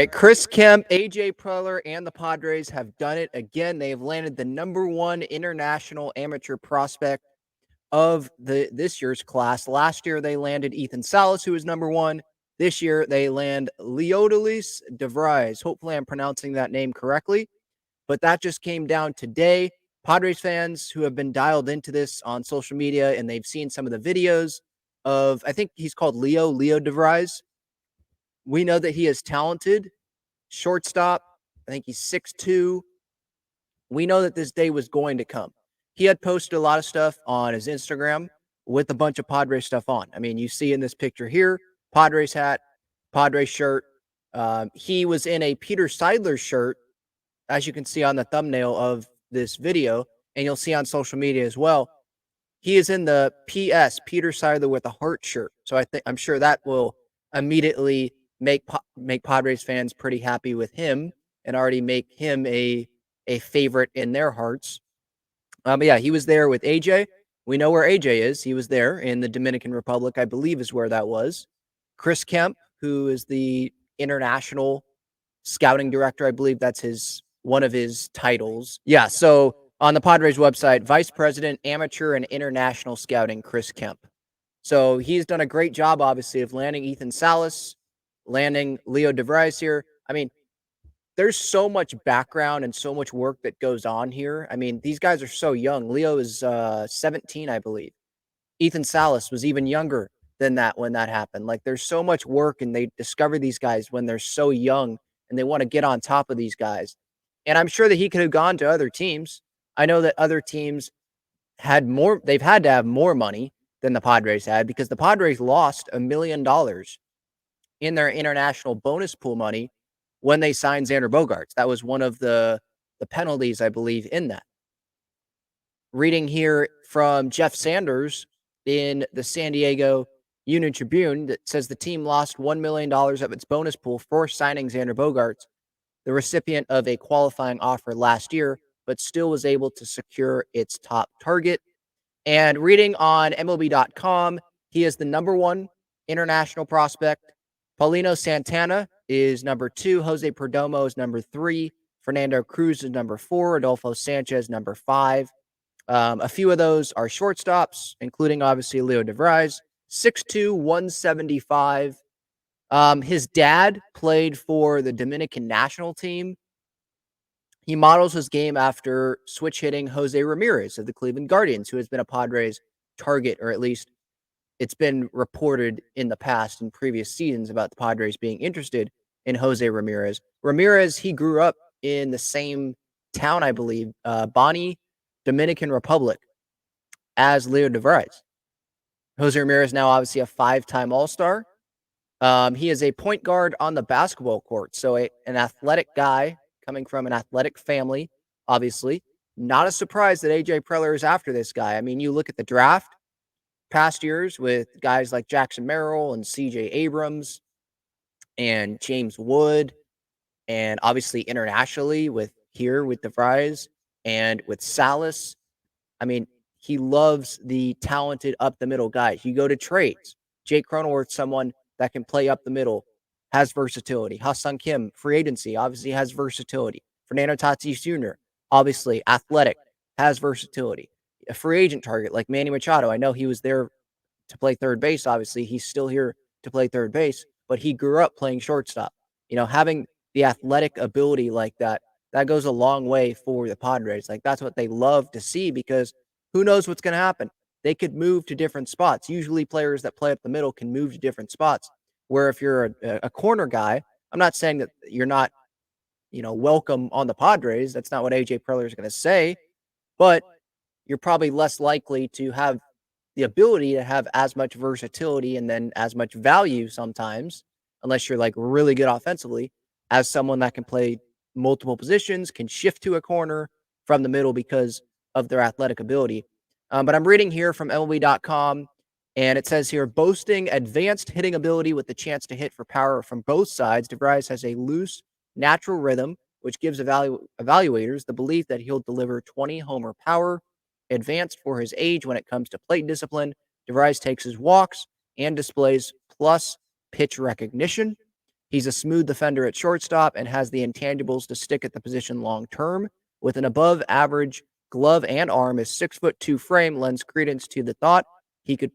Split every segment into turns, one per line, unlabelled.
right, Chris Kemp, AJ Preller, and the Padres have done it again. They have landed the #1 international amateur prospect of this year's class. Last year they landed Ethan Salas, who was #1. This year they land Leodalis De Vries. Hopefully I'm pronouncing that name correctly, but that just came down today. Padres fans who have been dialed into this on social media and they've seen some of the videos of, I think he's called Leo De Vries. We know that he is talented. Shortstop. I think he's 6'2". We know that this day was going to come. He had posted a lot of stuff on his Instagram with a bunch of Padres stuff on. I mean, you see in this picture here, Padres hat, Padres shirt. He was in a Peter Seidler shirt, as you can see on the thumbnail of this video, and you'll see on social media as well. He is in the PS Peter Seidler with a heart shirt. So I'm sure that will immediately make Padres fans pretty happy with him and already make him a favorite in their hearts. But yeah, he was there with AJ. We know where AJ is. He was there in the Dominican Republic, I believe is where that was. Chris Kemp, who is the international scouting director, I believe that's one of his titles. Yeah, so on the Padres website, Vice President, Amateur and International Scouting, Chris Kemp. So he's done a great job, obviously, of landing Ethan Salas, landing Leo De Vries here. I mean, there's so much background and so much work that goes on here. I mean, these guys are so young. Leo is 17, I believe. Ethan Salas was even younger than that when that happened. Like, there's so much work, and they discover these guys when they're so young, and they want to get on top of these guys. And I'm sure that he could have gone to other teams. I know that other teams had more. They've had to have more money than the Padres had because the Padres lost $1 million in their international bonus pool money when they signed Xander Bogaerts. That was one of the penalties, I believe, in that. Reading here from Jeff Sanders in the San Diego Union Tribune that says the team lost $1 million of its bonus pool for signing Xander Bogaerts, the recipient of a qualifying offer last year, but still was able to secure its top target. And reading on MLB.com, he is the #1 international prospect. Paulino Santana is #2. Jose Perdomo is #3. Fernando Cruz is #4. Adolfo Sanchez, #5. A few of those are shortstops, including obviously Leo De Vries, 6'2", 175. His dad played for the Dominican national team. He models his game after switch hitting Jose Ramirez of the Cleveland Guardians, who has been a Padres target, or at least it's been reported in the past in previous seasons about the Padres being interested in Jose Ramirez. Ramirez, he grew up in the same town, I believe, Bani, Dominican Republic, as Leo De Vries. Jose Ramirez now obviously a 5-time All-Star. He is a point guard on the basketball court, so an athletic guy coming from an athletic family, obviously. Not a surprise that AJ Preller is after this guy. I mean, you look at the draft past years with guys like Jackson Merrill and CJ Abrams and James Wood, and obviously internationally with De Vries and with Salas. I mean, he loves the talented up the middle guys. You go to trades. Jake Cronenworth, someone that can play up the middle, has versatility. Ha-Seong Kim, free agency, obviously has versatility. Fernando Tatis Jr., obviously athletic, has versatility. A free agent target like Manny Machado. I know he was there to play third base. Obviously, he's still here to play third base, but he grew up playing shortstop. You know, having the athletic ability like that goes a long way for the Padres. Like, that's what they love to see because who knows what's going to happen? They could move to different spots. Usually players that play up the middle can move to different spots, where if you're a corner guy, I'm not saying that you're not, welcome on the Padres. That's not what AJ Preller is going to say, but you're probably less likely to have the ability to have as much versatility and then as much value sometimes, unless you're like really good offensively, as someone that can play multiple positions, can shift to a corner from the middle because of their athletic ability. But I'm reading here from MLB.com, and it says here, boasting advanced hitting ability with the chance to hit for power from both sides, De Vries has a loose, natural rhythm, which gives evaluators the belief that he'll deliver 20 homer power. Advanced for his age when it comes to plate discipline, De Vries takes his walks and displays plus pitch recognition. He's a smooth defender at shortstop and has the intangibles to stick at the position long term. With an above average glove and arm, his 6'2" frame lends credence to the thought he could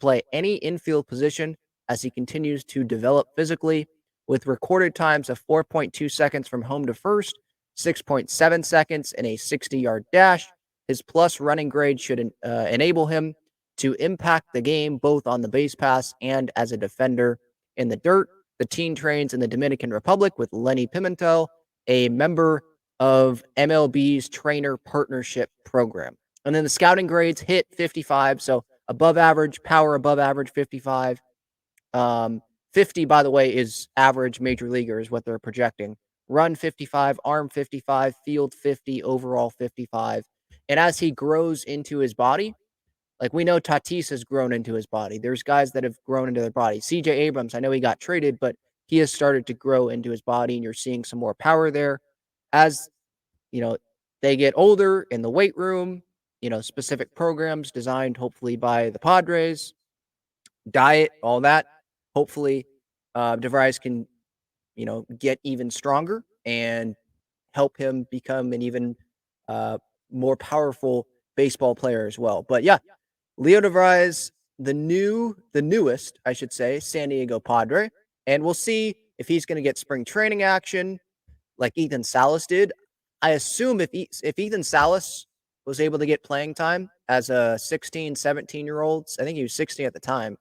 play any infield position as he continues to develop physically. With recorded times of 4.2 seconds from home to first, 6.7 seconds, and a 60-yard dash, his plus running grade should enable him to impact the game both on the base pass and as a defender in the dirt. The team trains in the Dominican Republic with Lenny Pimentel, a member of MLB's trainer partnership program. And then the scouting grades hit 55, so above average, power above average 55. 50, by the way, is average major leaguer is what they're projecting. Run 55, arm 55, field 50, overall 55. And as he grows into his body, like we know Tatis has grown into his body. There's guys that have grown into their body. CJ Abrams, I know he got traded, but he has started to grow into his body, and you're seeing some more power there. As you know, they get older in the weight room, specific programs designed hopefully by the Padres, diet, all that. Hopefully, DeVries can, get even stronger and help him become an even more powerful baseball player as well. But yeah, Leo DeVries, the newest, I should say, San Diego Padre, and we'll see if he's going to get spring training action like Ethan Salas did. I assume if Ethan Salas was able to get playing time as a 16, 17-year-old, I think he was 16 at the time,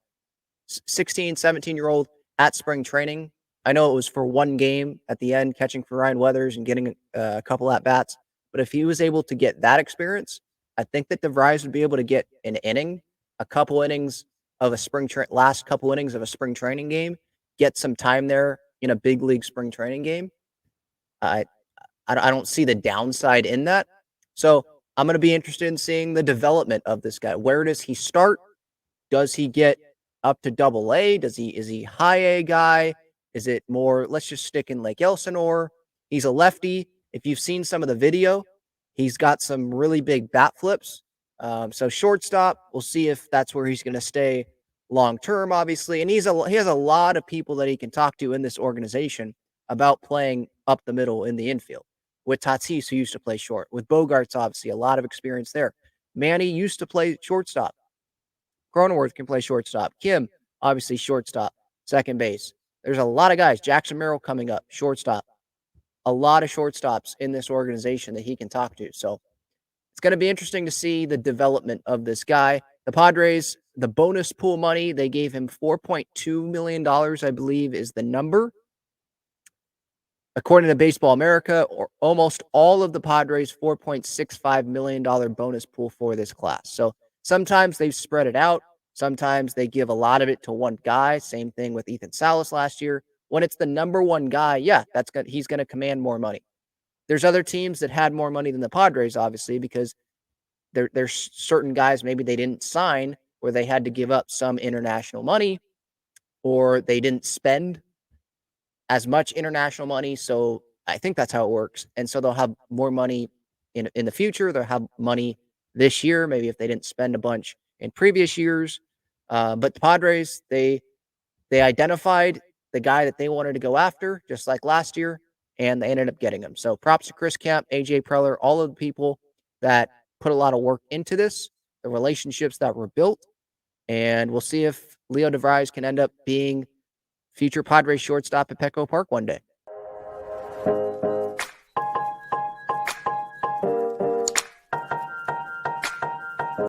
16, 17-year-old at spring training. I know it was for one game at the end, catching for Ryan Weathers and getting a couple at bats. But if he was able to get that experience, I think that DeVries would be able to get an inning, a couple innings of a last couple innings of a spring training game, get some time there in a big league spring training game. I I don't see the downside in that. So I'm going to be interested in seeing the development of this guy. Where does he start? Does he get up to double A? Is he high A guy? Is it more, let's just stick in Lake Elsinore? He's a lefty. If you've seen some of the video, he's got some really big bat flips. So shortstop, we'll see if that's where he's going to stay long term, obviously. And he has a lot of people that he can talk to in this organization about playing up the middle in the infield. With Tatis, who used to play short. With Bogarts, obviously, a lot of experience there. Manny used to play shortstop. Cronenworth can play shortstop. Kim, obviously, shortstop, second base. There's a lot of guys. Jackson Merrill coming up, shortstop. A lot of shortstops in this organization that he can talk to. So it's going to be interesting to see the development of this guy. The Padres, the bonus pool money, they gave him $4.2 million, I believe, is the number. According to Baseball America, or almost all of the Padres' $4.65 million bonus pool for this class. So sometimes they've spread it out. Sometimes they give a lot of it to one guy. Same thing with Ethan Salas last year. When it's the number one guy, yeah, he's going to command more money. There's other teams that had more money than the Padres, obviously, because there's certain guys maybe they didn't sign where they had to give up some international money, or they didn't spend as much international money. So I think that's how it works. And so they'll have more money in the future. They'll have money this year, maybe if they didn't spend a bunch in previous years. But the Padres, they identified the guy that they wanted to go after, just like last year, and they ended up getting him. So props to Chris Kemp, AJ Preller, all of the people that put a lot of work into this, the relationships that were built. And we'll see if Leo DeVries can end up being future Padres shortstop at Petco Park one day.